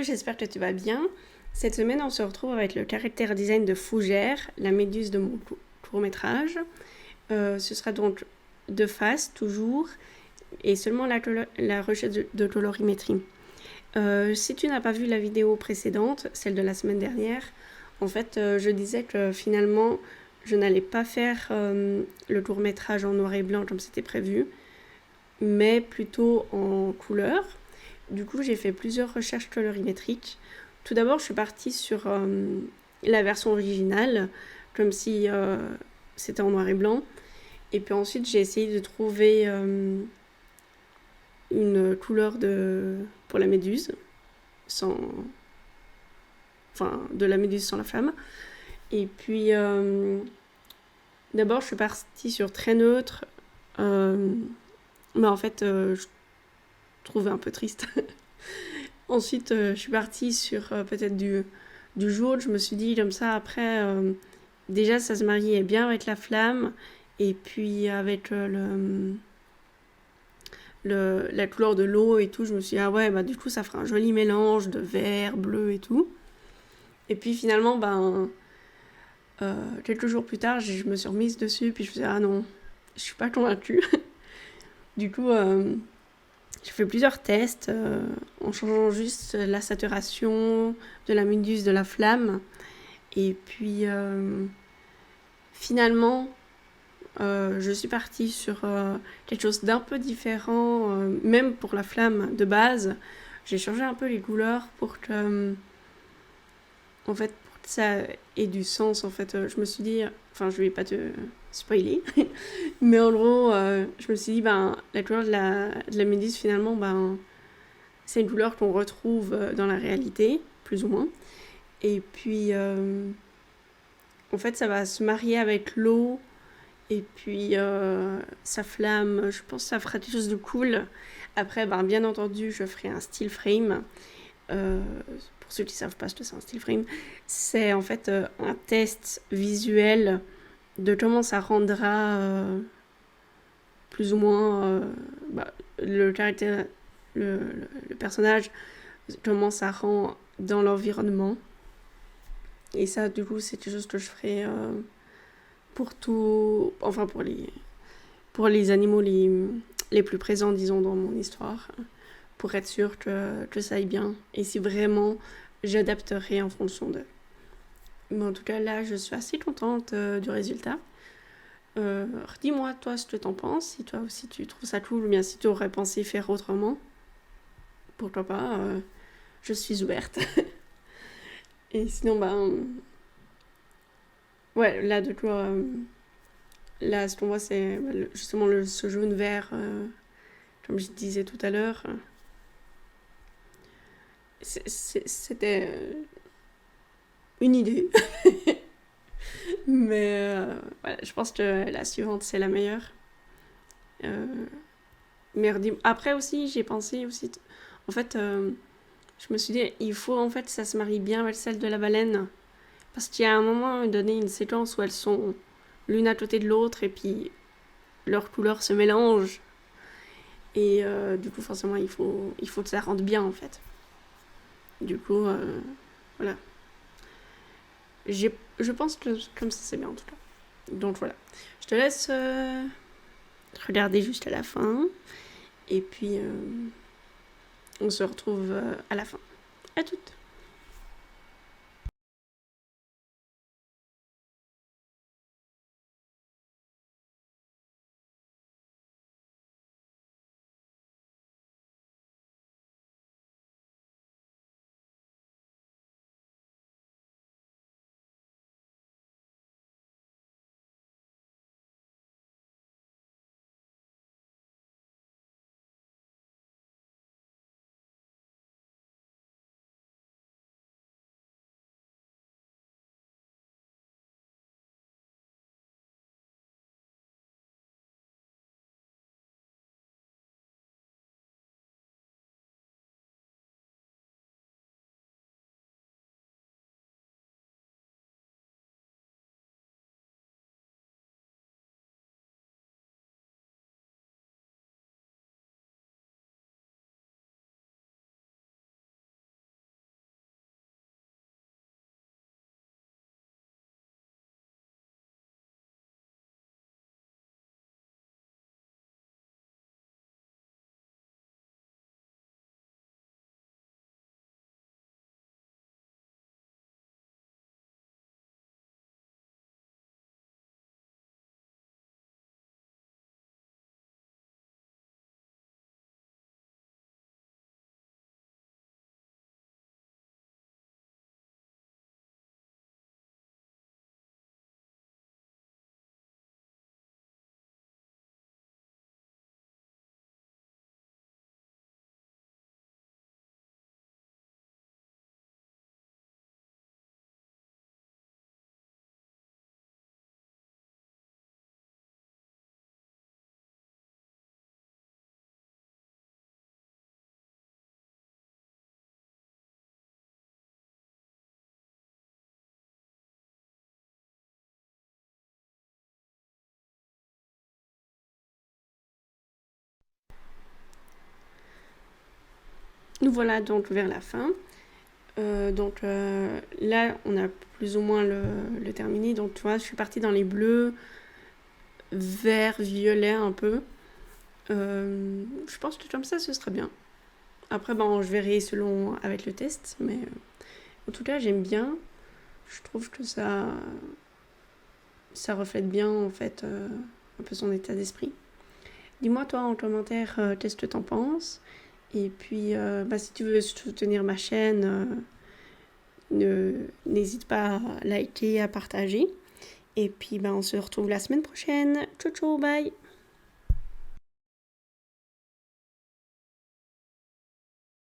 Coucou, j'espère que tu vas bien. Cette semaine, on se retrouve avec le caractère design de Fougère, la méduse de mon court-métrage. Ce sera donc de face, toujours, et seulement la recherche de colorimétrie. Si tu n'as pas vu la vidéo précédente, celle de la semaine dernière, en fait, je disais que finalement, je n'allais pas faire le court-métrage en noir et blanc comme c'était prévu, mais plutôt en couleur. Du coup, j'ai fait plusieurs recherches colorimétriques. Tout d'abord, je suis partie sur la version originale, comme si c'était en noir et blanc. Et puis ensuite, j'ai essayé de trouver une couleur pour la méduse, de la méduse sans la flamme. Et puis, d'abord, je suis partie sur très neutre, mais en fait, je trouvais un peu triste. Ensuite, je suis partie sur peut-être du jaune. Je me suis dit comme ça, après, déjà, ça se mariait bien avec la flamme. Et puis, avec la couleur de l'eau et tout, je me suis dit, ah ouais, bah du coup, ça fera un joli mélange de vert, bleu et tout. Et puis, finalement, quelques jours plus tard, je me suis remise dessus. Puis, je me suis dit, ah non, je suis pas convaincue. Du coup, j'ai fait plusieurs tests en changeant juste la saturation de la méduse de la flamme. Et puis finalement, je suis partie sur quelque chose d'un peu différent, même pour la flamme de base. J'ai changé un peu les couleurs pour que, en fait, pour que ça ait du sens. En fait, je me suis dit, enfin, je vais pas te spoiler, mais en gros, je me suis dit, la couleur de la méduse, finalement, c'est une couleur qu'on retrouve dans la réalité, plus ou moins. Et puis, en fait, ça va se marier avec l'eau. Et puis, sa flamme, je pense que ça fera quelque chose de cool. Après, bien entendu, je ferai un still frame. Pour ceux qui ne savent pas ce que c'est un still frame, c'est en fait un test visuel de comment ça rendra plus ou moins le caractère, le personnage, comment ça rend dans l'environnement. Et ça, du coup, c'est quelque chose que je ferai pour tout, enfin pour les animaux les plus présents, disons, dans mon histoire, pour être sûr que ça aille bien. Et si vraiment, j'adapterai en fonction d'eux. Mais en tout cas, là, je suis assez contente du résultat. Dis-moi, toi, ce que t'en penses, si toi aussi tu trouves ça cool, ou bien si tu aurais pensé faire autrement. Pourquoi pas, je suis ouverte. Et sinon, ouais, là, de quoi... là, ce qu'on voit, c'est justement ce jaune vert, comme je disais tout à l'heure. C'était une idée. Mais voilà, je pense que la suivante, c'est la meilleure. Mais après aussi, j'ai pensé aussi... En fait, je me suis dit, il faut en fait ça se marie bien avec celle de la baleine. Parce qu'il y a un moment donné, une séquence où elles sont l'une à côté de l'autre et puis leurs couleurs se mélangent. Et du coup, forcément, il faut que ça rentre bien en fait. Du coup, voilà. Je pense que comme ça, c'est bien en tout cas. Donc voilà. Je te laisse regarder juste à la fin. Et puis, on se retrouve à la fin. À toutes. Nous voilà donc vers la fin. Là, on a plus ou moins le terminé. Donc tu vois, je suis partie dans les bleus, vert, violet un peu. Je pense que comme ça, ce serait bien. Après, bon, je verrai selon avec le test, mais en tout cas, j'aime bien. Je trouve que ça reflète bien en fait un peu son état d'esprit. Dis-moi toi en commentaire qu'est-ce que t'en penses. Et puis, si tu veux soutenir ma chaîne, n'hésite pas à liker, à partager. Et puis, on se retrouve la semaine prochaine. Ciao, ciao, bye!